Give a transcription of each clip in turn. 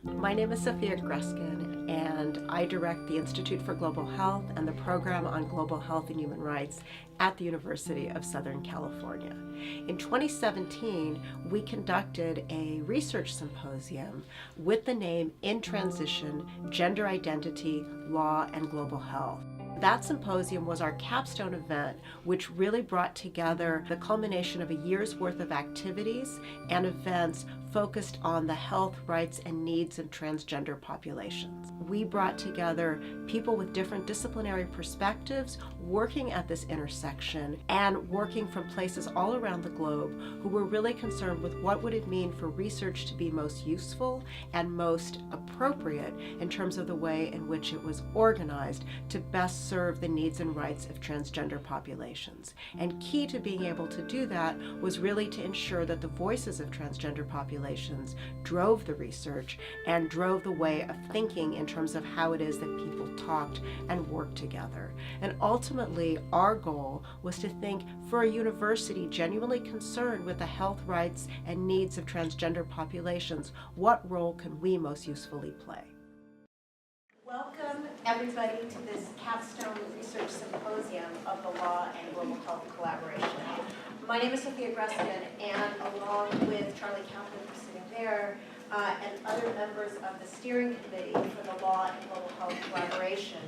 My name is Sophia Greskin, and I direct the Institute for Global Health and the Program on Global Health and Human Rights at the University of Southern California. In 2017, we conducted a research symposium with the name In Transition: Gender Identity, Law, and Global Health. That symposium was our capstone event, which really brought together the culmination of a year's worth of activities and events focused on the health, rights, and needs of transgender populations. We brought together people with different disciplinary perspectives working at this intersection and working from places all around the globe who were really concerned with what would it mean for research to be most useful and most appropriate in terms of the way in which it was organized to best serve the needs and rights of transgender populations. And key to being able to do that was really to ensure that the voices of transgender populations drove the research and drove the way of thinking in terms of how it is that people talked and worked together. And ultimately, our goal was to think, for a university genuinely concerned with the health, rights, and needs of transgender populations, what role can we most usefully play? Welcome, everybody, to this capstone research symposium of the Law and Global Health Collaboration. My name is Sophia Greskin, and along with Charlie Kaplan, who's sitting there, and other members of the steering committee for the Law and Global Health Collaboration,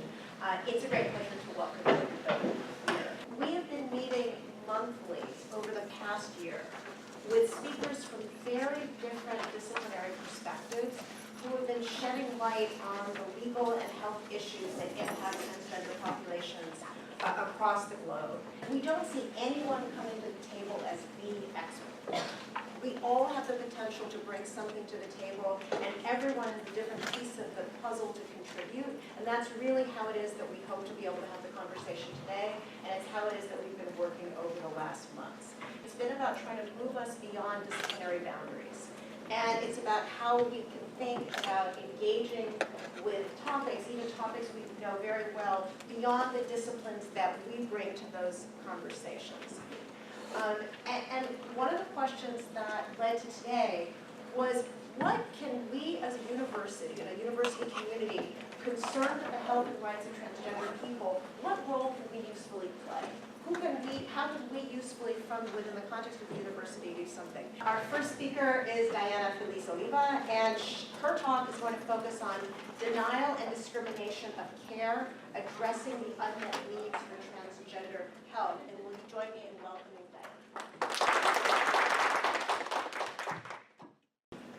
it's a great pleasure to welcome you here. We have been meeting monthly over the past year with speakers from very different disciplinary perspectives who have been shedding light on the legal and health issues that impact transgender populations across the globe. We don't see anyone coming to the table as the expert. We all have the potential to bring something to the table, and everyone has a different piece of the puzzle to contribute, and that's really how it is that we hope to be able to have the conversation today, and it's how it is that we've been working over the last months. It's been about trying to move us beyond disciplinary boundaries, and it's about how we can think about engaging with topics, even topics we know very well, beyond the disciplines that we bring to those conversations. And one of the questions that led to today was, what can we as a university, and a university community, concerned with the health and rights of transgender people, what role can we usefully play? How can we usefully, from within the context of the university, do something? Our first speaker is Diana Feliz Oliva, and her talk is going to focus on denial and discrimination of care, addressing the unmet needs for transgender health. And will you join me in welcoming Diana?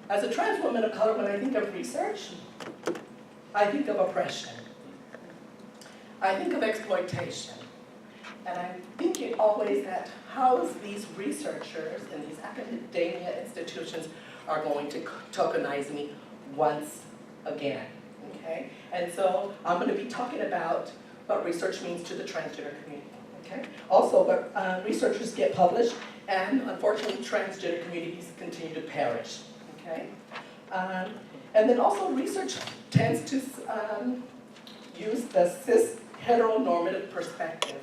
As a trans woman of color, when I think of research, I think of oppression. I think of exploitation. And I'm thinking always that how these researchers in these academia institutions are going to tokenize me once again, okay? And so I'm going to be talking about what research means to the transgender community, okay? Also, what researchers get published, and unfortunately, transgender communities continue to perish, okay? And then also, research tends to use the cis heteronormative perspective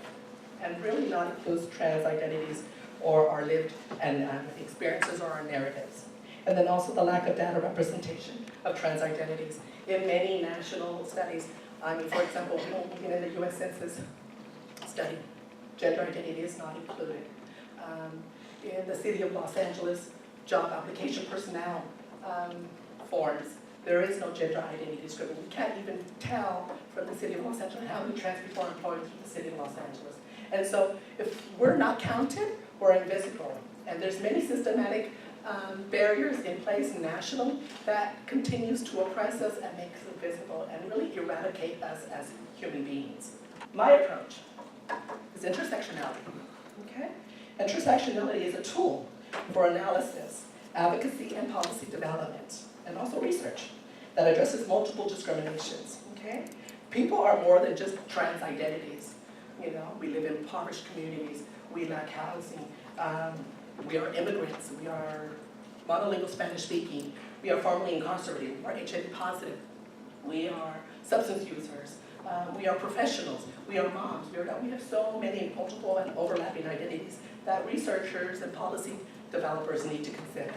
and really not includes trans identities or our lived and experiences or our narratives. And then also the lack of data representation of trans identities in many national studies. I mean, for example, even in the US Census study, gender identity is not included. In the city of Los Angeles job application personnel forms, there is no gender identity discrimination. We can't even tell from the city of Los Angeles how many trans people are employed through the city of Los Angeles. And so if we're not counted, we're invisible. And there's many systematic barriers in place nationally that continues to oppress us and make us invisible and really eradicate us as human beings. My approach is intersectionality, okay? Intersectionality is a tool for analysis, advocacy, and policy development, and also research that addresses multiple discriminations, okay? People are more than just trans identities. You know, we live in impoverished communities, we lack housing, we are immigrants, we are monolingual Spanish speaking, we are formerly incarcerated, we are HIV positive, we are substance users, we are professionals, we are moms, we have so many multiple and overlapping identities that researchers and policy developers need to consider.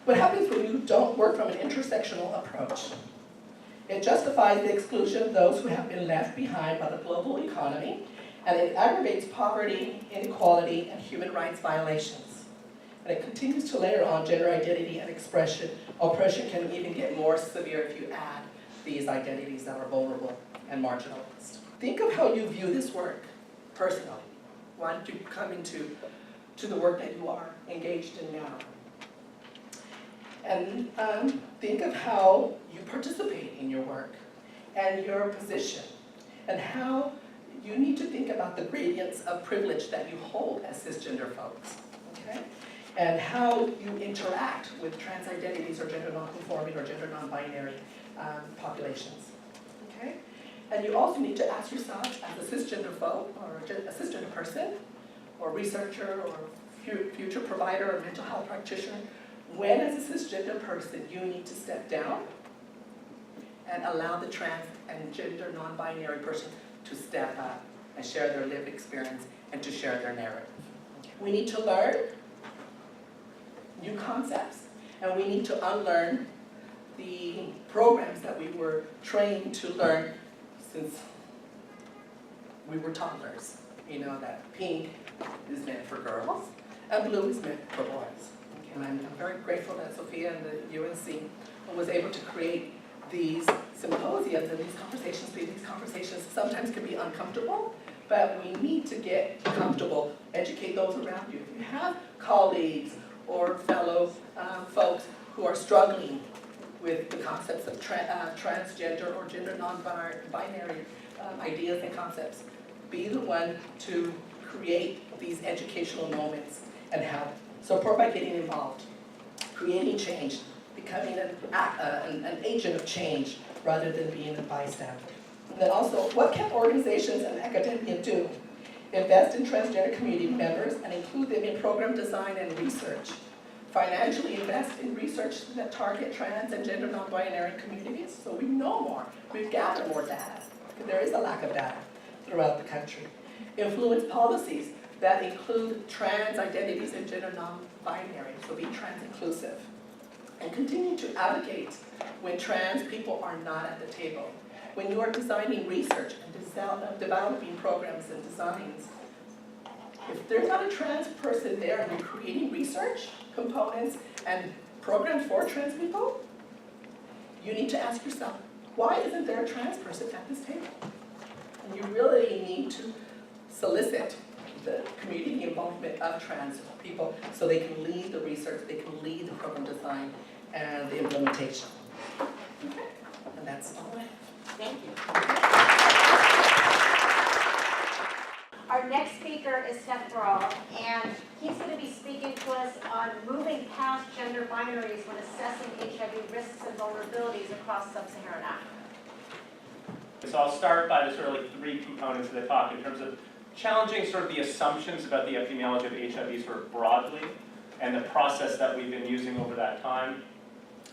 What happens when you don't work from an intersectional approach? It justifies the exclusion of those who have been left behind by the global economy, and it aggravates poverty, inequality, and human rights violations. And it continues to layer on gender identity and expression. Oppression can even get more severe if you add these identities that are vulnerable and marginalized. Think of how you view this work personally. Why did you come into the work that you are engaged in now? And think of how you participate in your work and your position, and how you need to think about the gradients of privilege that you hold as cisgender folks, okay? And how you interact with trans identities or gender nonconforming or gender non-binary populations, okay? And you also need to ask yourself as a cisgender folk or a cisgender person or researcher or future provider or mental health practitioner, when as a cisgender person you need to step down and allow the trans and gender non-binary person to step up and share their lived experience and to share their narrative. We need to learn new concepts, and we need to unlearn the programs that we were trained to learn since we were toddlers. You know, that pink is meant for girls and blue is meant for boys. Okay, and I'm very grateful that Sophia and the UNC was able to create these symposiums and these conversations. These conversations sometimes can be uncomfortable, but we need to get comfortable, educate those around you. If you have colleagues or fellow folks who are struggling with the concepts of transgender or gender non-binary ideas and concepts, be the one to create these educational moments and help. Support by getting involved, creating change, becoming an agent of change rather than being a bystander. And then also, what can organizations and academia do? Invest in transgender community members and include them in program design and research. Financially invest in research that target trans and gender non-binary communities so we know more, we gather more data. There is a lack of data throughout the country. Influence policies that include trans identities and gender non-binary, so be trans inclusive. And continue to advocate when trans people are not at the table. When you are designing research and developing programs and designs, if there's not a trans person there and you're creating research components and programs for trans people, you need to ask yourself, why isn't there a trans person at this table? And you really need to solicit the community involvement of trans people so they can lead the research, they can lead the program design and the implementation. Okay, and that's all I have. Thank you. Our next speaker is Seth Brawl, and he's going to be speaking to us on moving past gender binaries when assessing HIV risks and vulnerabilities across sub-Saharan Africa. So I'll start by the sort of like three components of the talk in terms of challenging sort of the assumptions about the epidemiology of HIV sort of broadly and the process that we've been using over that time.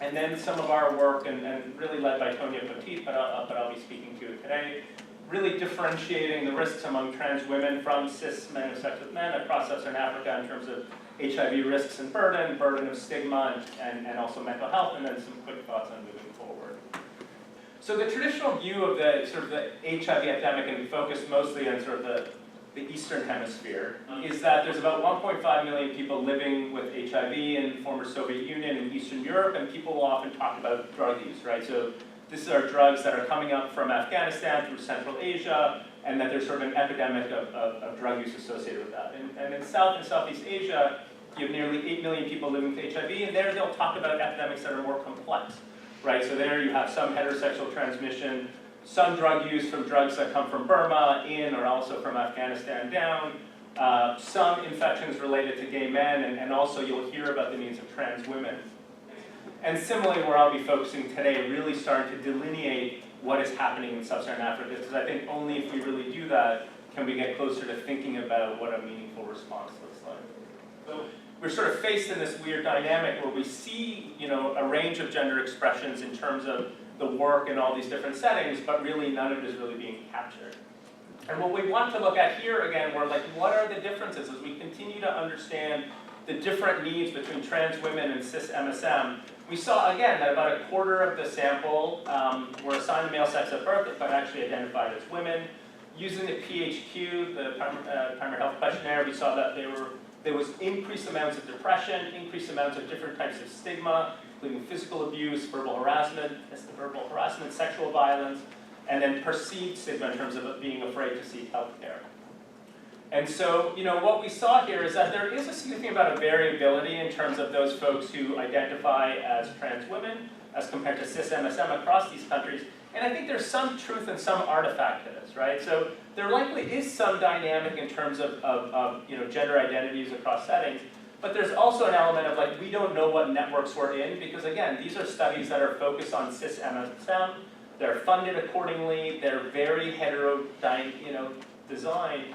And then some of our work, and really led by Tonya Petit, but I'll be speaking to it today, really differentiating the risks among trans women from cis men who sex with men across sub-Saharan Africa in terms of HIV risks and burden of stigma, and also mental health, and then some quick thoughts on moving forward. So the traditional view of the sort of the HIV epidemic, and we focus mostly on sort of the Eastern Hemisphere, is that there's about 1.5 million people living with HIV in former Soviet Union and Eastern Europe, and people will often talk about drug use, right? So these are drugs that are coming up from Afghanistan through Central Asia, and that there's sort of an epidemic of drug use associated with that. And in South and Southeast Asia, you have nearly 8 million people living with HIV, and there they'll talk about epidemics that are more complex, right? So there you have some heterosexual transmission, some drug use from drugs that come from Burma in or also from Afghanistan down, some infections related to gay men, and also you'll hear about the needs of trans women. And similarly, where I'll be focusing today, really starting to delineate what is happening in sub-Saharan Africa, because I think only if we really do that can we get closer to thinking about what a meaningful response looks like. So we're sort of faced in this weird dynamic where we see, you know, a range of gender expressions in terms of the work in all these different settings, but really none of it is really being captured. And what we want to look at here again, we're like, what are the differences as we continue to understand the different needs between trans women and cis MSM, we saw again that about a quarter of the sample were assigned male sex at birth but actually identified as women. Using the PHQ, the primary health questionnaire, we saw that there was increased amounts of depression, increased amounts of different types of stigma, including physical abuse, verbal harassment, sexual violence, and then perceived stigma in terms of being afraid to seek health care. And so, what we saw here is that there is a significant amount of variability in terms of those folks who identify as trans women as compared to cis MSM across these countries. And I think there's some truth and some artifact to this, right? So there likely is some dynamic in terms of gender identities across settings, but there's also an element of like, we don't know what networks we're in, because again, these are studies that are focused on cis MSM, they're funded accordingly, they're very designed.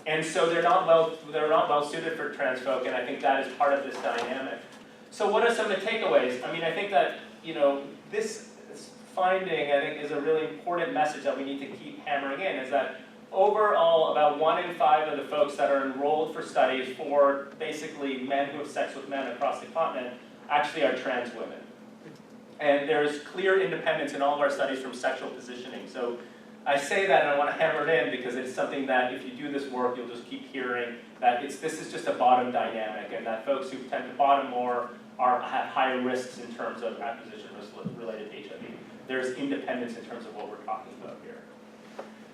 And so they're not well suited for trans folk, and I think that is part of this dynamic. So what are some of the takeaways? I mean, I think that this finding, I think, is a really important message that we need to keep hammering in, is that overall, about 1 in 5 of the folks that are enrolled for studies for basically men who have sex with men across the continent actually are trans women. And there's clear independence in all of our studies from sexual positioning. So I say that and I want to hammer it in because it's something that if you do this work, you'll just keep hearing that this is just a bottom dynamic, and that folks who tend to bottom more have higher risks in terms of acquisition risk related to HIV. There's independence in terms of what we're talking about here.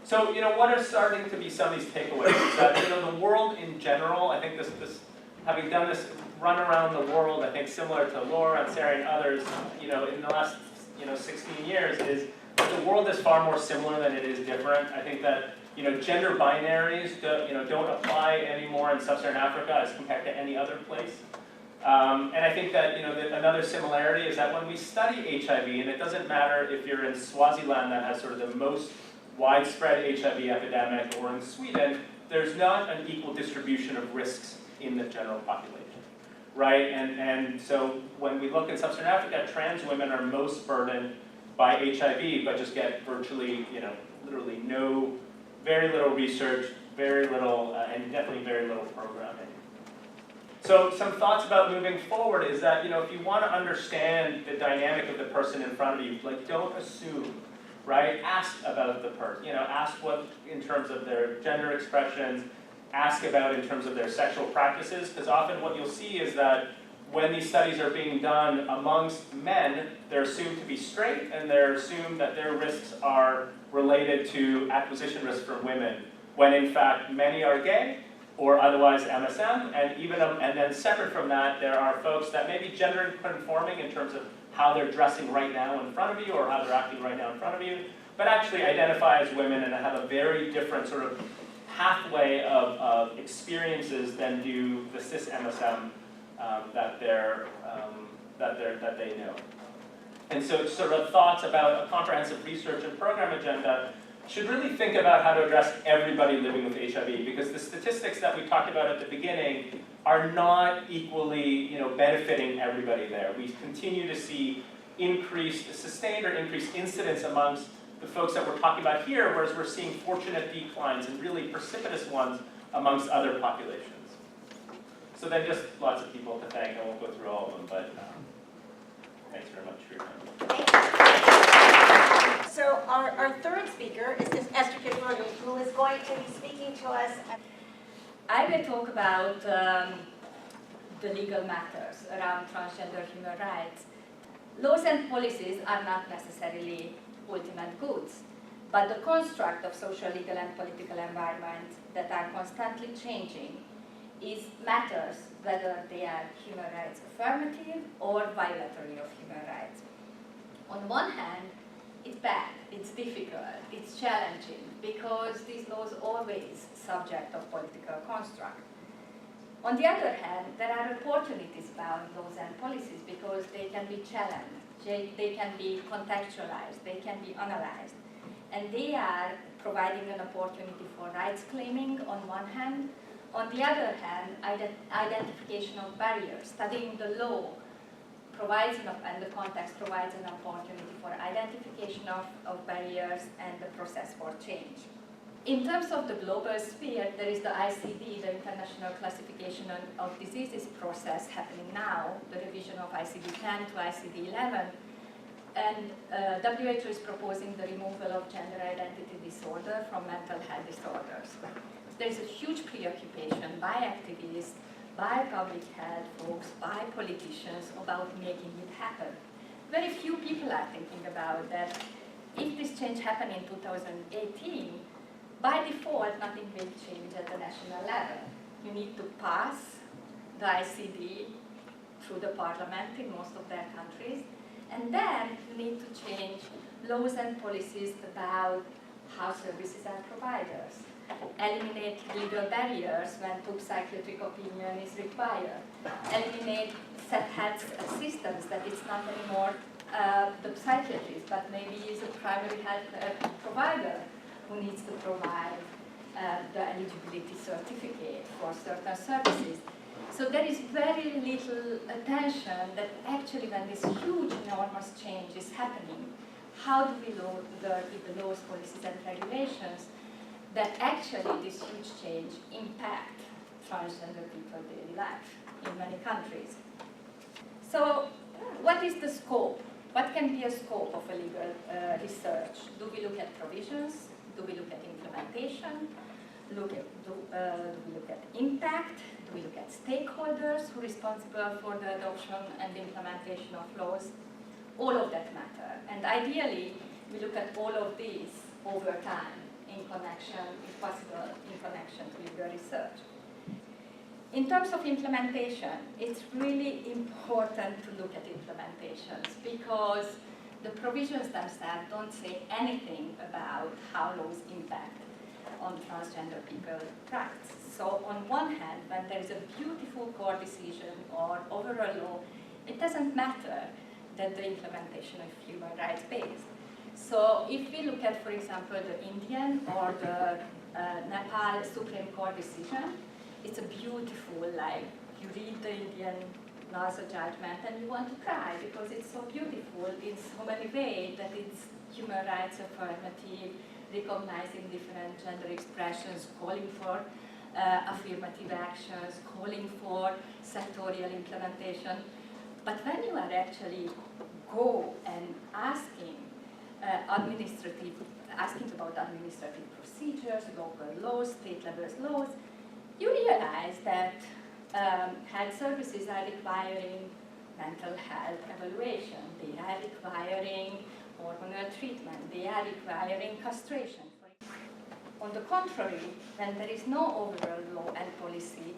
So, what are starting to be some of these takeaways? Is that, the world in general, I think this having done this run around the world, I think similar to Laura and Sarah and others, in the last, 16 years, is that the world is far more similar than it is different. I think that, gender binaries, don't apply anymore in sub-Saharan Africa as compared to any other place. And I think that, that another similarity is that when we study HIV, and it doesn't matter if you're in Swaziland that has sort of the most widespread HIV epidemic, or in Sweden, there's not an equal distribution of risks in the general population, right? And so when we look in Sub-Saharan Africa, trans women are most burdened by HIV, but just get virtually, literally very little research, very little, and definitely very little programming. So some thoughts about moving forward is that, if you want to understand the dynamic of the person in front of you, don't assume, right? Ask about the person, ask what in terms of their gender expressions, ask about in terms of their sexual practices, because often what you'll see is that when these studies are being done amongst men, they're assumed to be straight, and they're assumed that their risks are related to acquisition risk from women, when in fact many are gay, or otherwise MSM, and then separate from that, there are folks that may be gender conforming in terms of how they're dressing right now in front of you, or how they're acting right now in front of you, but actually identify as women and have a very different sort of pathway of experiences than do the cis MSM that they know. And so sort of thoughts about a comprehensive research and program agenda should really think about how to address everybody living with HIV, because the statistics that we talked about at the beginning are not equally, benefiting everybody there. We continue to see sustained or increased incidence amongst the folks that we're talking about here, whereas we're seeing fortunate declines and really precipitous ones amongst other populations. So then just lots of people to thank. I won't go through all of them, but thanks very much for your time. So our third speaker is Esther Kidwani, who is going to be speaking to us. I will talk about the legal matters around transgender human rights. Laws and policies are not necessarily ultimate goods, but the construct of social, legal, and political environments that are constantly changing matters whether they are human rights affirmative or violatory of human rights. On one hand, it's bad, it's difficult, it's challenging, because these laws are always subject of political construct. On the other hand, there are opportunities around laws and policies because they can be challenged, they can be contextualized, they can be analyzed, and they are providing an opportunity for rights claiming on one hand. On the other hand, identification of barriers, studying the law and the context provides an opportunity for identification of barriers and the process for change. In terms of the global sphere, there is the ICD, the International Classification of Diseases process happening now, the revision of ICD-10 to ICD-11, and WHO is proposing the removal of gender identity disorder from mental health disorders. There is a huge preoccupation by activists, by public health folks, by politicians about making it happen. Very few people are thinking about that. If this change happened in 2018, by default, nothing will change at the national level. You need to pass the ICD through the parliament in most of their countries, and then you need to change laws and policies about how services are provided. Eliminate legal barriers when top psychiatric opinion is required. Eliminate set health assistance, that it's not anymore the psychiatrist, but maybe is a primary health provider who needs to provide the eligibility certificate for certain services. So there is very little attention that actually when this huge, enormous change is happening, how do we load the laws, policies, and regulations that actually this huge change impact transgender people's daily life in many countries. So what is the scope? What can be a scope of a legal research? Do we look at provisions? Do we look at implementation? Do we look at impact? Do we look at stakeholders who are responsible for the adoption and implementation of laws? All of that matter. And ideally, we look at all of these over time in connection, if possible, in connection to legal research. In terms of implementation, it's really important to look at implementations because the provisions themselves don't say anything about how laws impact on transgender people's rights. So on one hand, when there is a beautiful court decision or overall law, it doesn't matter that the implementation is human rights based. So if we look at, for example, the Indian or the Nepal Supreme Court decision, it's a beautiful, like, you read the Indian laws of judgment and you want to cry because it's so beautiful in so many ways that it's human rights affirmative, recognizing different gender expressions, calling for affirmative actions, calling for sectorial implementation. But when you are actually go and asking about administrative procedures, local laws, state level laws, you realize that health services are requiring mental health evaluation, they are requiring hormonal treatment, they are requiring castration. On the contrary, when there is no overall law and policy,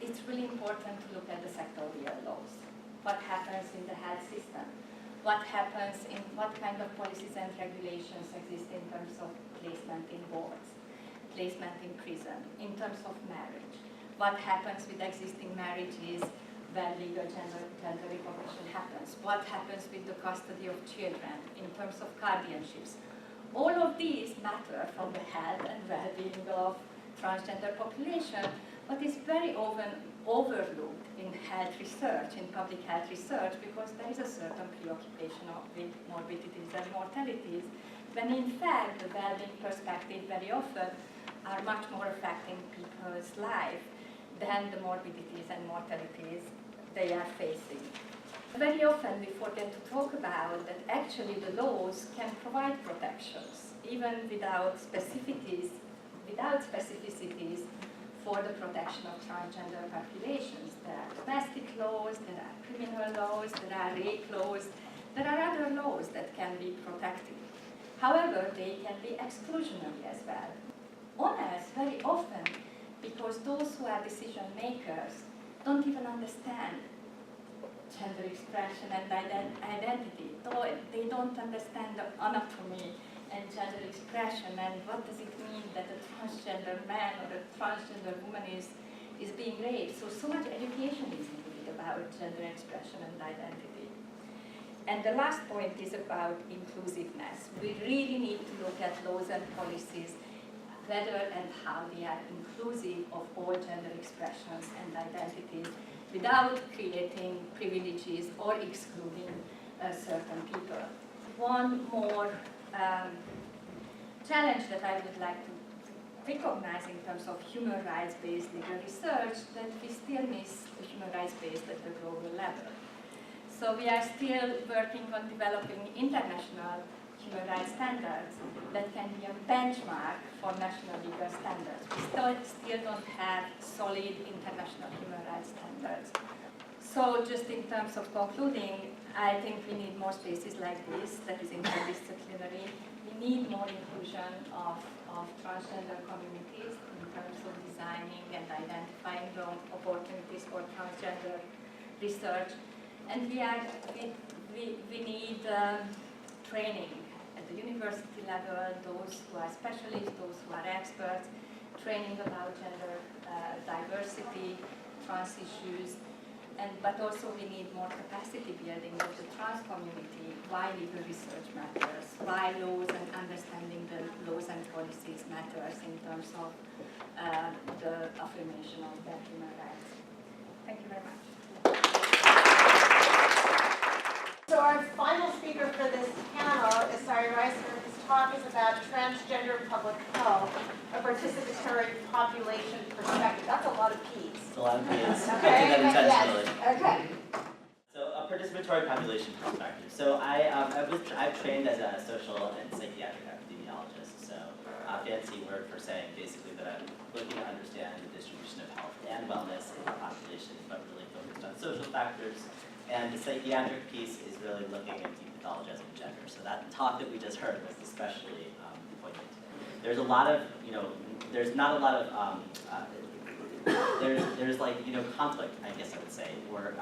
it's really important to look at the sectorial laws. What happens in the health system? What happens in what kind of policies and regulations exist in terms of placement in wards, placement in prison, in terms of marriage? What happens with existing marriages when legal gender recognition happens? What happens with the custody of children in terms of guardianships? All of these matter from the health and well-being of transgender population, but is very often overlooked in health research, in public health research, because there is a certain preoccupation with morbidities and mortalities, when in fact the well-being perspective very often are much more affecting people's life than the morbidities and mortalities they are facing. Very often we forget to talk about that actually the laws can provide protections, even without specificities for the protection of transgender populations. There are domestic laws, there are criminal laws, there are rape laws, there are other laws that can be protective. However, they can be exclusionary as well. Honest, very often, because those who are decision makers don't even understand gender expression and identity. They don't understand the anatomy and gender expression and what does it mean that a transgender man or a transgender woman is being raped. So much education is needed about gender expression and identity. And the last point is about inclusiveness. We really need to look at laws and policies, whether and how they are inclusive of all gender expressions and identities, without creating privileges or excluding certain people. One more challenge that I would like to recognize in terms of human rights-based legal research, that we still miss the human rights-based at the global level. So we are still working on developing international human rights standards that can be a benchmark for national legal standards. We still don't have solid international human rights standards. So just in terms of concluding, I think we need more spaces like this that is interdisciplinary. We need more inclusion of transgender communities in terms of designing and identifying the opportunities for transgender research. And we need training at the university level, those who are specialists, those who are experts, training about gender diversity, trans issues, but also we need more capacity building of the trans community, why legal research matters, why laws and understanding the laws and policies matters in terms of the affirmation of their human rights. Thank you very much. So our final speaker for this panel is Sari Reiser. His talk is about transgender public health, a participatory population perspective. That's a lot of P's. It's a lot of P's. I Okay. did that intentionally. Yes. Okay. So a participatory population perspective. So I've trained as a social and psychiatric epidemiologist. So fancy word for saying basically that I'm looking to understand the distribution of health and wellness in the population, but really focused on social factors. And the psychiatric piece is really looking at depathology and gender. So that talk that we just heard was especially poignant. There's a lot of, there's not a lot of, there's like, conflict, I guess I would say, or,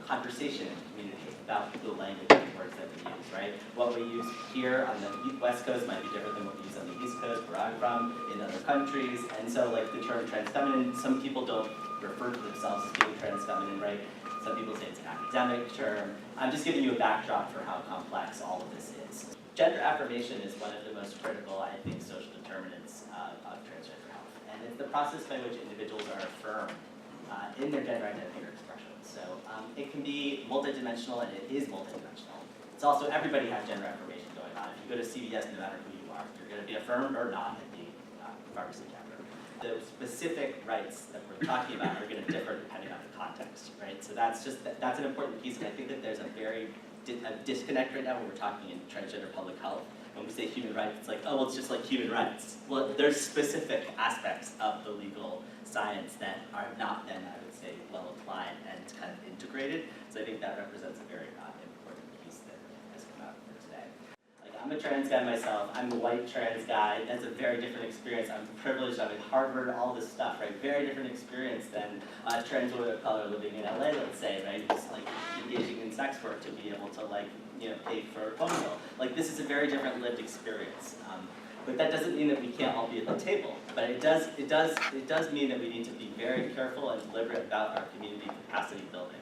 conversation in the community about the language and words that we use, right? What we use here on the West Coast might be different than what we use on the East Coast, where I'm from, in other countries. And so like the term transfeminine, some people don't refer to themselves as being transfeminine, right? Some people say it's an academic term. I'm just giving you a backdrop for how complex all of this is. Gender affirmation is one of the most critical, I think, social determinants of transgender health. And it's the process by which individuals are affirmed in their gender identity or expression. So it can be multidimensional, and it is multidimensional. It's also, everybody has gender affirmation going on. If you go to CVS, no matter who you are, you're going to be affirmed or not at the pharmacy counter. The specific rights that we're talking about are going to differ depending on the context, right? So that's an important piece, and I think that there's a disconnect right now when we're talking in transgender public health. When we say human rights, it's like, oh, well, it's just like human rights. Well, there's specific aspects of the legal science that are not then, I would say, well applied and kind of integrated. So I think that represents a very important piece that has come out for today. I'm a trans guy myself. I'm a white trans guy. That's a very different experience. I'm privileged. I'm in Harvard, all this stuff, right? Very different experience than a trans woman of color living in LA, let's say, right? Just like engaging in sex work to be able to pay for a phone bill. Like this is a very different lived experience. But that doesn't mean that we can't all be at the table. But it does mean that we need to be very careful and deliberate about our community capacity building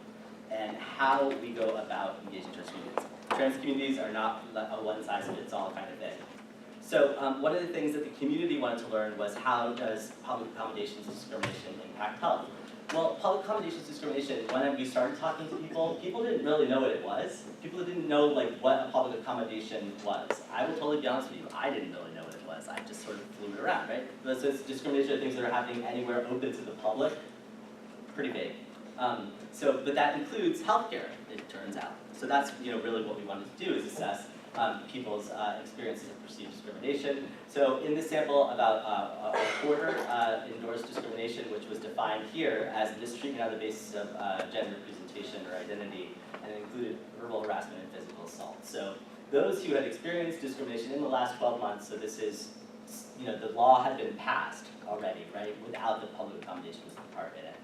and how we go about engaging trans communities. Trans communities are not a one-size-fits-all kind of thing. So one of the things that the community wanted to learn was how does public accommodations discrimination impact health? Well, public accommodations discrimination, when we started talking to people didn't really know what it was. People didn't know what a public accommodation was. I will totally be honest with you, I didn't really know what it was. I just sort of flew it around, right? So it's discrimination of things that are happening anywhere open to the public, pretty vague. But that includes healthcare, it turns out. So that's really what we wanted to do is assess people's experiences of perceived discrimination. So in this sample, about a quarter endorsed discrimination, which was defined here as mistreatment on the basis of gender presentation or identity, and it included verbal harassment and physical assault. So those who had experienced discrimination in the last 12 months, so this is, the law had been passed already, right, without the public accommodation was part in it.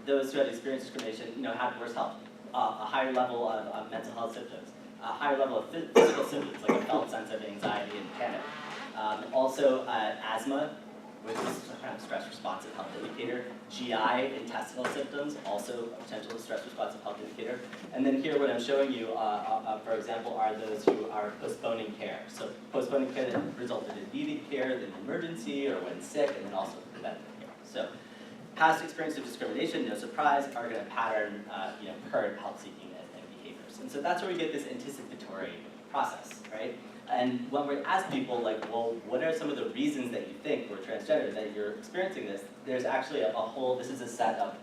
Those who had experienced discrimination, had worse health, a higher level of mental health symptoms, a higher level of physical symptoms like a felt sense of anxiety and panic. Also asthma, which is a kind of stress responsive health indicator. GI, intestinal symptoms, also a potential stress responsive health indicator. And then here what I'm showing you, for example, are those who are postponing care. So postponing care that resulted in needing care, in emergency, or when sick, and then also preventive care. So past experience of discrimination, no surprise, are going to pattern current health-seeking and behaviors. And so that's where we get this anticipatory process, right? And when we ask people, like, well, what are some of the reasons that you think we're transgender, that you're experiencing this, there's actually a whole, this is a set of,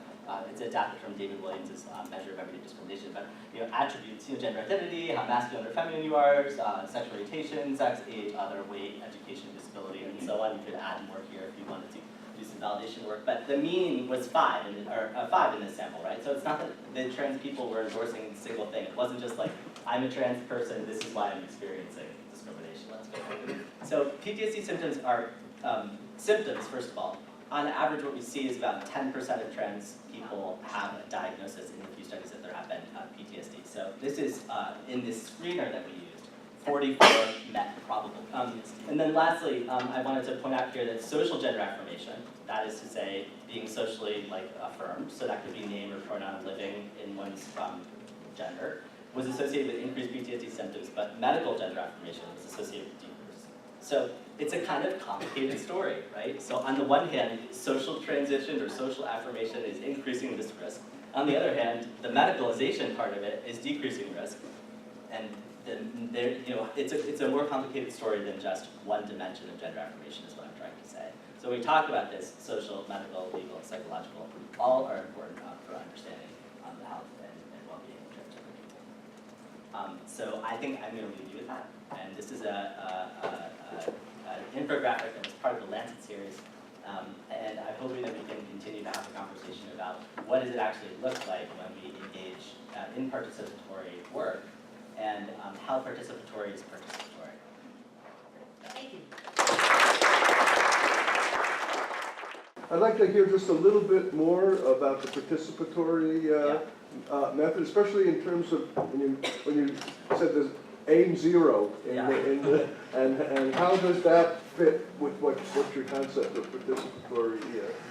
it's adapted from David Williams' measure of everyday discrimination, but attributes, gender identity, how masculine or feminine you are, sexual orientation, sex, age, other weight, education, disability, and so on. You could add more here if you wanted to do some validation work. But the mean was 5, or 5 in this sample, right? So it's not that the trans people were endorsing a single thing. It wasn't just like, I'm a trans person, this is why I'm experiencing discrimination. Let's go. So PTSD symptoms are symptoms, first of all. On average, what we see is about 10% of trans people have a diagnosis in the few studies that there have been PTSD. So this is, in this screener that we used, 44 met probable. And then lastly, I wanted to point out here that social gender affirmation, that is to say, being socially affirmed, so that could be name or pronoun living in one's gender, was associated with increased PTSD symptoms, but medical gender affirmation was associated with decrease. So it's a kind of complicated story, right? So on the one hand, social transition or social affirmation is increasing this risk. On the other hand, the medicalization part of it is decreasing risk. And then there, it's a more complicated story than just one dimension of gender affirmation is what I'm trying to say. So when we talk about this, social, medical, legal, psychological, all are important for understanding the health and well-being of transgender people. So I think I'm going to leave you with that. And this is an infographic that was part of the Lancet series. And I'm hoping that we can continue to have a conversation about what does it actually look like when we engage in participatory work, and how participatory is participatory. Thank you. I'd like to hear just a little bit more about the participatory method, especially in terms of when you said there's aim 0 and how does that fit with what's your concept of participatory?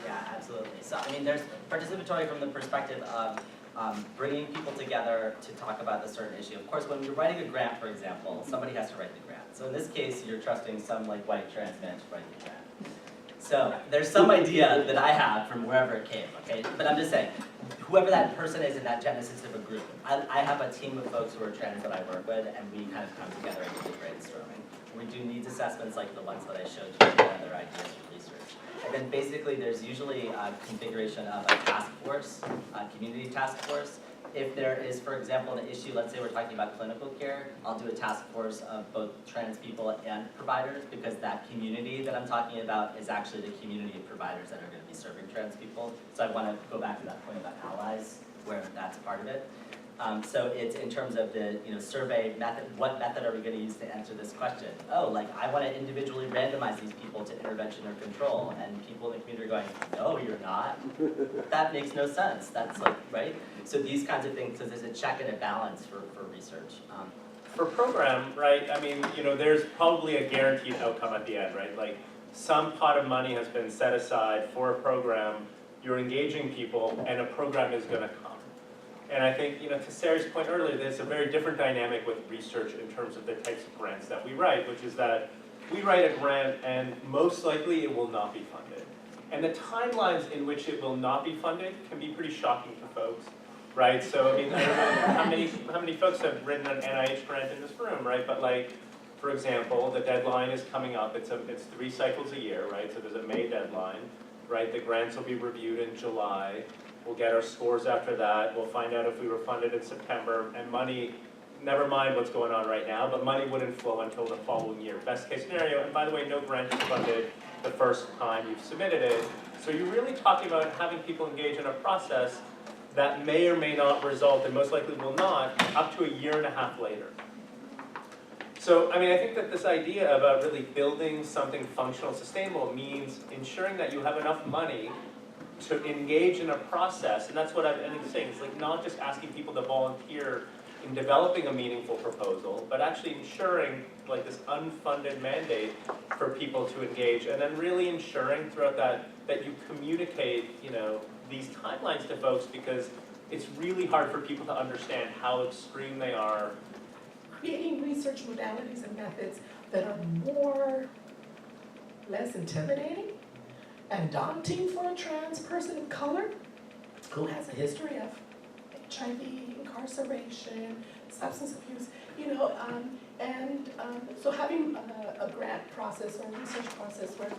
Yeah, absolutely. So I mean, there's participatory from the perspective of bringing people together to talk about a certain issue. Of course, when you're writing a grant, for example, somebody has to write the grant. So in this case, you're trusting some white trans man to write the grant. So there's some idea that I have from wherever it came, okay? But I'm just saying, whoever that person is in that genesis of a group, I have a team of folks who are trans that I work with, and we kind of come together and do brainstorming. We do needs assessments like the ones that I showed you and other ideas for research. And then basically there's usually a configuration of a task force, a community task force. If there is, for example, an issue, let's say we're talking about clinical care, I'll do a task force of both trans people and providers, because that community that I'm talking about is actually the community of providers that are going to be serving trans people. So I want to go back to that point about allies, where that's part of it. So it's in terms of the survey method, what method are we going to use to answer this question? Oh, I want to individually randomize these people to intervention or control, and people in the community are going, no, you're not. That makes no sense. That's right? So these kinds of things, so there's a check and a balance for research. For program, right, I mean, there's probably a guaranteed outcome at the end, right? Some pot of money has been set aside for a program, you're engaging people, and a program is going to come. And I think, to Sarah's point earlier, there's a very different dynamic with research in terms of the types of grants that we write, which is that we write a grant and most likely it will not be funded. And the timelines in which it will not be funded can be pretty shocking to folks, right? So, I mean, I don't know how many folks have written an NIH grant in this room, right? But for example, the deadline is coming up. It's 3 cycles a year, right? So there's a May deadline, right? The grants will be reviewed in July. We'll get our scores after that. We'll find out if we were funded in September. And money, never mind what's going on right now, but money wouldn't flow until the following year. Best case scenario, and by the way, no grant is funded the first time you've submitted it. So you're really talking about having people engage in a process that may or may not result, and most likely will not, up to a year and a half later. So, I mean, I think that this idea about really building something functional, sustainable means ensuring that you have enough money to engage in a process, and that's what I'm saying, it's not just asking people to volunteer in developing a meaningful proposal, but actually ensuring this unfunded mandate for people to engage, and then really ensuring throughout that you communicate, these timelines to folks, because it's really hard for people to understand how extreme they are. Creating research modalities and methods that are less intimidating and daunting for a trans person of color who has a history of HIV, incarceration, substance abuse, And so having a grant process or a research process where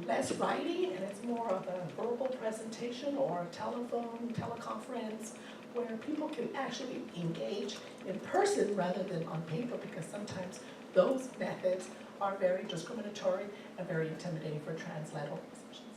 less writing and it's more of a verbal presentation or a teleconference, where people can actually engage in person rather than on paper, because sometimes those methods are very discriminatory and very intimidating for trans-led organizations.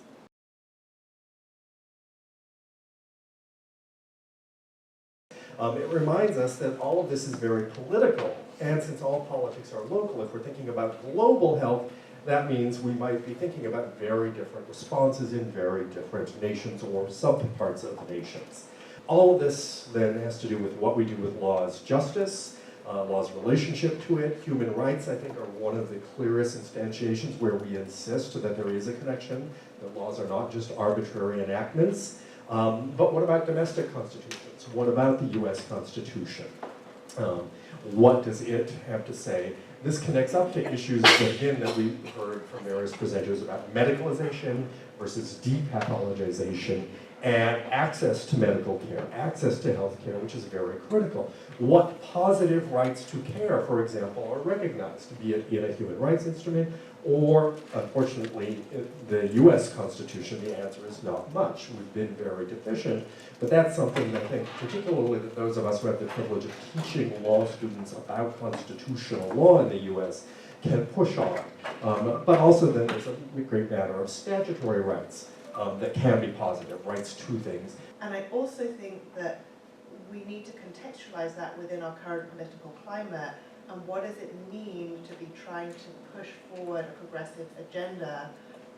It reminds us that all of this is very political, and since all politics are local, if we're thinking about global health, that means we might be thinking about very different responses in very different nations or subparts of nations. All of this then has to do with what we do with law's justice, law's relationship to it. Human rights, I think, are one of the clearest instantiations where we insist that there is a connection, that laws are not just arbitrary enactments. But what about domestic constitutions? What about the US Constitution? What does it have to say? This connects up to issues, again, that we heard from various presenters about medicalization versus depathologization, and access to medical care, access to health care, which is very critical. What positive rights to care, for example, are recognized, be it in a human rights instrument, or, unfortunately, in the US Constitution, the answer is not much. We've been very deficient, but that's something that I think, particularly that those of us who have the privilege of teaching law students about constitutional law in the US can push on. But also then there's a great matter of statutory rights that can be positive, rights to things. And I also think that we need to contextualize that within our current political climate, and what does it mean to be trying to push forward a progressive agenda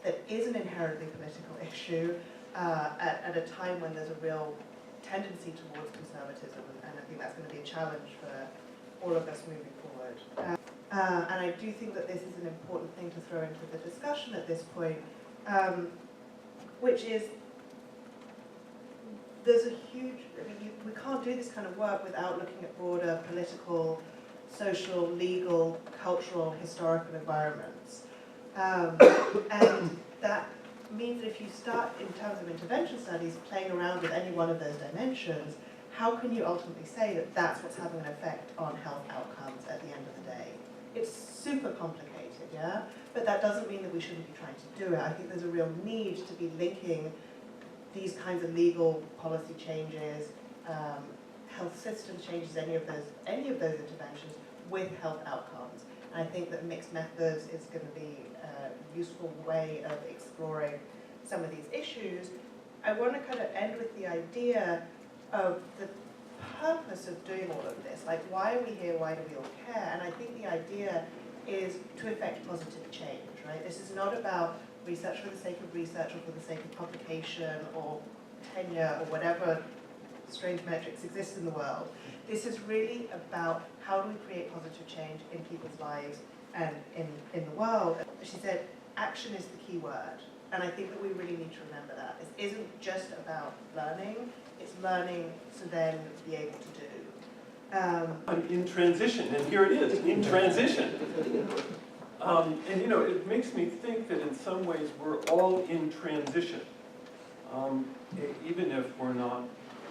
that is an inherently political issue at a time when there's a real tendency towards conservatism, and I think that's going to be a challenge for all of us moving forward. And I do think that this is an important thing to throw into the discussion at this point, which is there's a huge, we can't do this kind of work without looking at broader political, social, legal, cultural, historical environments. And that means that if you start, in terms of intervention studies, playing around with any one of those dimensions, how can you ultimately say that that's what's having an effect on health outcomes at the end of the day? It's super complicated, yeah? But that doesn't mean that we shouldn't be trying to do it. I think there's a real need to be linking these kinds of legal policy changes, health system changes, any of those interventions with health outcomes. And I think that mixed methods is going to be a useful way of exploring some of these issues. I want to kind of end with the idea of the purpose of doing all of this. Like, why are we here? Why do we all care? And I think the idea is to effect positive change, right? This is not about research for the sake of research or for the sake of publication or tenure or whatever strange metrics exist in the world. This is really about how do we create positive change in people's lives and in the world. She said, action is the key word. And I think that we really need to remember that. This isn't just about learning, it's learning to then be able to do. I'm in transition, and here it is, in transition. And you know, it makes me think that in some ways we're all in transition, even if we're not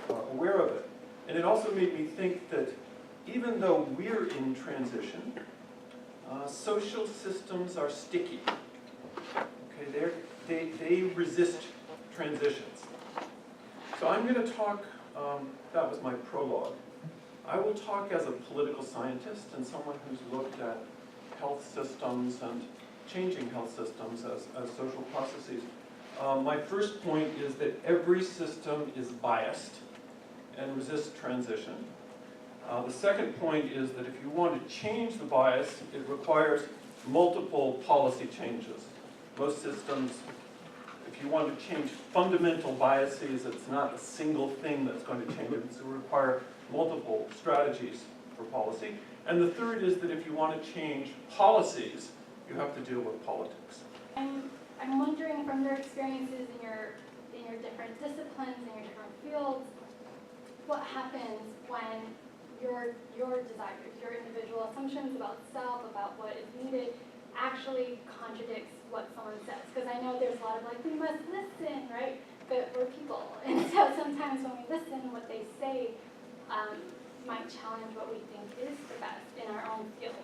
aware of it. And it also made me think that even though we're in transition, social systems are sticky. Okay, they resist transitions. So I'm going to talk, that was my prologue. I will talk as a political scientist and someone who's looked at health systems and changing health systems as social processes. My first point is that every system is biased and resists transition. The second point is that if you want to change the bias, it requires multiple policy changes. Most systems, if you want to change fundamental biases, it's not a single thing that's going to change it. It's going to require multiple strategies for policy. And the third is that if you want to change policies, you have to deal with politics. I'm wondering, from your experiences in your different disciplines, in your different fields, what happens when your desires, your individual assumptions about self, about what is needed, actually contradicts what someone says? Because I know there's a lot of like, we must listen, right? But we're people. And so sometimes when we listen, what they say might challenge what we think is the best in our own fields,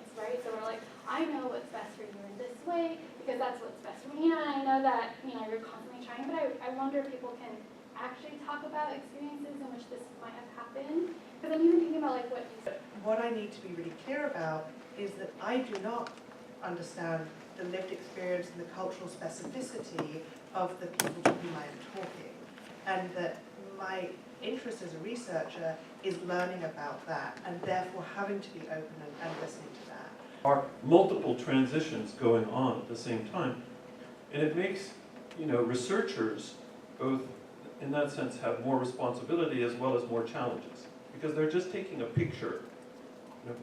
that's what's best for me. And I know that, you know, you're constantly trying, but I wonder if people can actually talk about experiences in which this might have happened. Because I'm even thinking about like what you said. What I need to be really clear about is that I do not understand the lived experience and the cultural specificity of the people to whom I am talking. And that my interest as a researcher is learning about that and therefore having to be open and listening to that. Are multiple transitions going on at the same time. And it makes, you know, researchers both in that sense have more responsibility as well as more challenges. Because they're just taking a picture,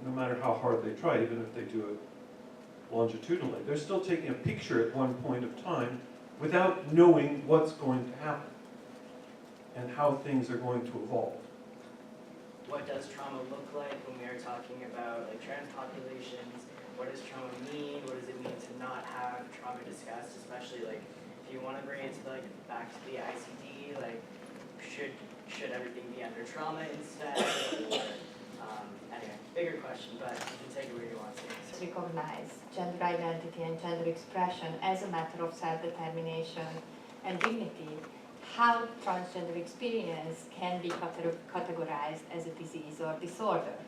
no matter how hard they try, even if they do it longitudinally. They're still taking a picture at one point of time without knowing what's going to happen and how things are going to evolve. What does trauma look like when we are talking about like trans populations? What does trauma mean? What does it mean to not have trauma discussed? Especially like if you want to bring it to like back to the ICD, like should everything be under trauma instead? Or, anyway, bigger question, but you can take it where you want to. Recognize gender identity and gender expression as a matter of self-determination and dignity, how transgender experience can be categorized as a disease or disorder.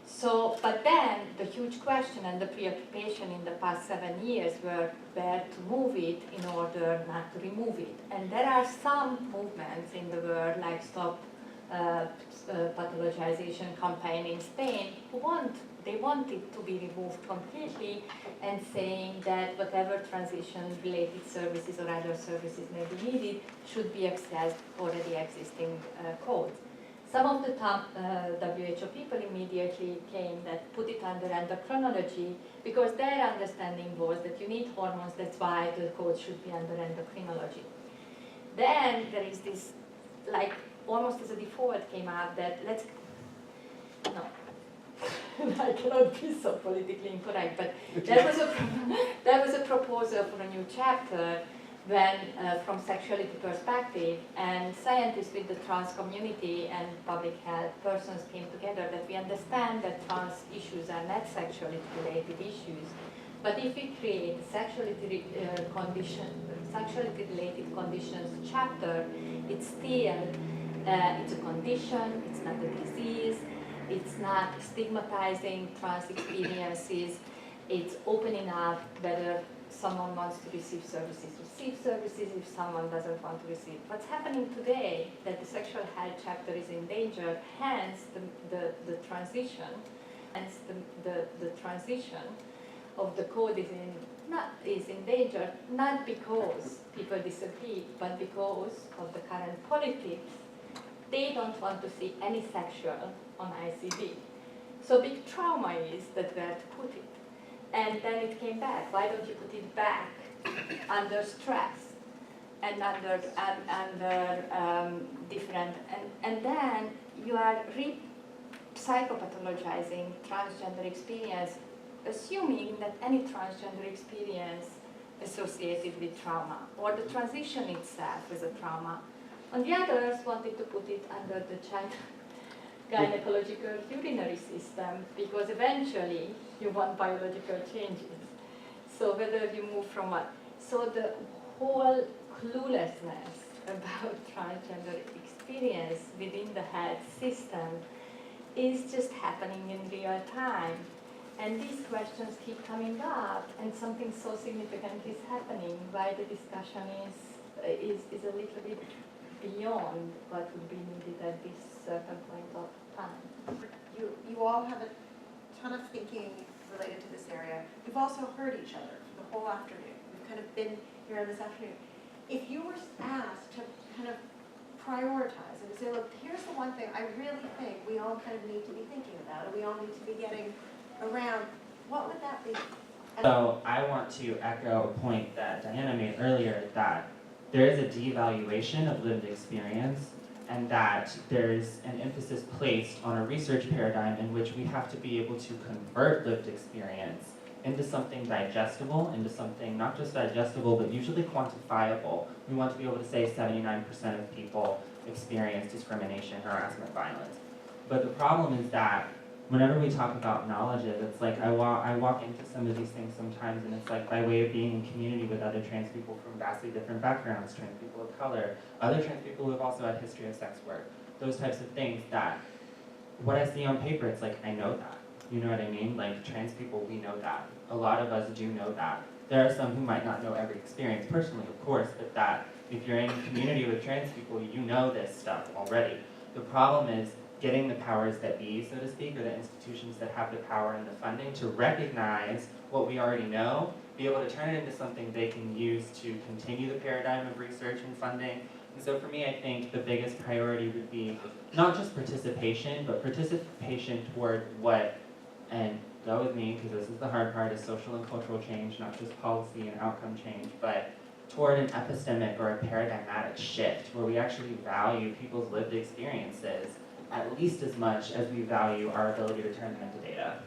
So, but then the huge question and the preoccupation in the past 7 years were where to move it in order not to remove it. And there are some movements in the world, like Stop Pathologization campaign in Spain, who want it to be removed completely and saying that whatever transition-related services or other services may be needed should be accessed already existing codes. Some of the top WHO people immediately claim that put it under endocrinology because their understanding was that you need hormones, that's why the code should be under endocrinology. Then there is this, like, almost as a default came out that I cannot be so politically incorrect, but there was a proposal for a new chapter when, from sexuality perspective, and scientists with the trans community and public health persons came together that we understand that trans issues are not sexuality related issues, but if we create sexuality related conditions chapter, it's still it's a condition, it's not a disease, it's not stigmatizing trans experiences, it's opening up whether someone wants to receive services, if someone doesn't want to receive. What's happening today, that the sexual health chapter is in danger, hence the transition, hence the transition of the code is in danger, not because people disagree, but because of the current politics. They don't want to see any sexual on ICD. So big trauma is that where to put it. And then it came back. Why don't you put it back under stress and under different, and then you are psychopathologizing transgender experience, assuming that any transgender experience associated with trauma or the transition itself is a trauma. And the others wanted to put it under the child gynecological urinary system because eventually you want biological changes. So whether you move from what? So the whole cluelessness about transgender experience within the health system is just happening in real time. And these questions keep coming up and something so significant is happening. Why the discussion is a little bit beyond what would be needed at this certain point of time. You all have a ton of thinking related to this area. We've also heard each other for the whole afternoon. We've kind of been here this afternoon. If you were asked to kind of prioritize and to say, look, here's the one thing I really think we all kind of need to be thinking about and we all need to be getting around, what would that be? So I want to echo a point that Diana made earlier, that there is a devaluation of lived experience and that there's an emphasis placed on a research paradigm in which we have to be able to convert lived experience into something digestible, into something not just digestible, but usually quantifiable. We want to be able to say 79% of people experience discrimination, harassment, violence. But the problem is that whenever we talk about knowledge, it's like I walk into some of these things sometimes, and it's like by way of being in community with other trans people from vastly different backgrounds, trans people of color, other trans people who have also had history of sex work, those types of things that what I see on paper, it's like I know that. You know what I mean? Like trans people, we know that. A lot of us do know that. There are some who might not know every experience personally, of course, but that if you're in community with trans people, you know this stuff already. The problem is getting the powers that be, so to speak, or the institutions that have the power and the funding to recognize what we already know, be able to turn it into something they can use to continue the paradigm of research and funding. And so for me, I think the biggest priority would be not just participation, but participation toward what, and go with me, because this is the hard part, is social and cultural change, not just policy and outcome change, but toward an epistemic or a paradigmatic shift where we actually value people's lived experiences at least as much as we value our ability to turn them into data.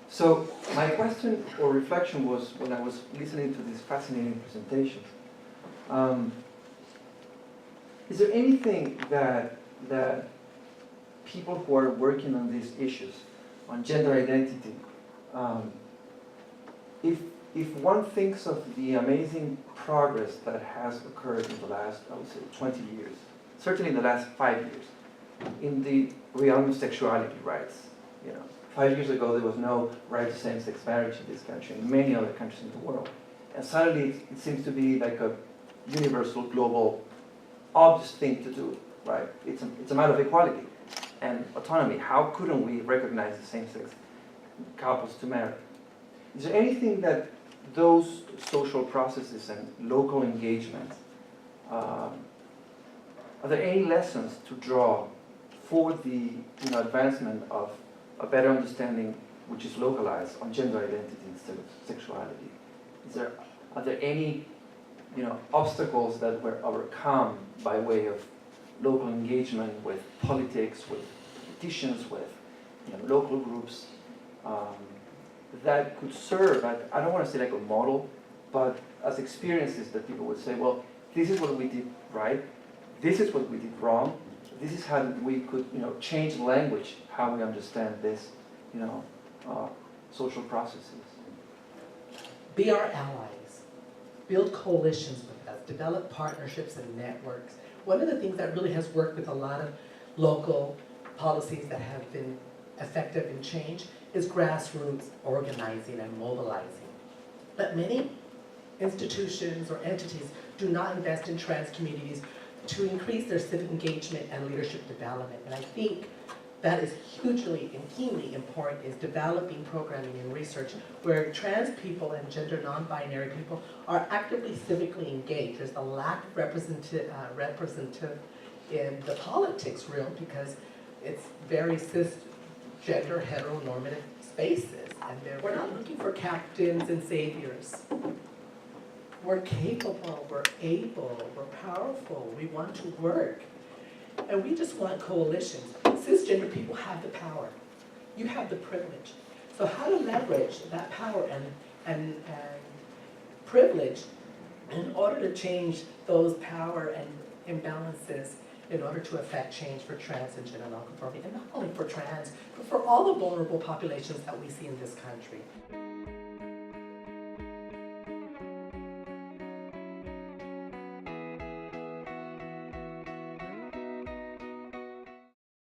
So my question or reflection was, when I was listening to these fascinating presentations, is there anything that people who are working on these issues, on gender identity, if one thinks of the amazing progress that has occurred in the last, I would say, 20 years, certainly in the last 5 years, in the realm of sexuality rights. 5 years ago there was no right to same-sex marriage in this country, and many other countries in the world. And suddenly it seems to be like a universal, global, obvious thing to do, right? It's a matter of equality and autonomy. How couldn't we recognize the same-sex couples to marry? Is there anything that those social processes and local engagements, are there any lessons to draw for the advancement of a better understanding, which is localized, on gender identity instead of sexuality? Are there any obstacles that were overcome by way of local engagement with politics, with politicians, with local groups, that could serve, I don't want to say like a model, but as experiences that people would say, well, this is what we did right, this is what we did wrong, this is how we could change language, how we understand this social processes. Be our allies. Build coalitions with us. Develop partnerships and networks. One of the things that really has worked with a lot of local policies that have been effective in change is grassroots organizing and mobilizing. But many institutions or entities do not invest in trans communities to increase their civic engagement and leadership development. And I think that is hugely and keenly important, is developing programming and research where trans people and gender non-binary people are actively civically engaged. There's a lack of representative in the politics realm because it's very cisgender heteronormative spaces, and we're not looking for captains and saviors. We're capable, we're able, we're powerful, we want to work. And we just want coalitions. Cisgender people have the power. You have the privilege. So how to leverage that power and privilege in order to change those power and imbalances in order to affect change for trans and gender nonconformity, and not only for trans, but for all the vulnerable populations that we see in this country.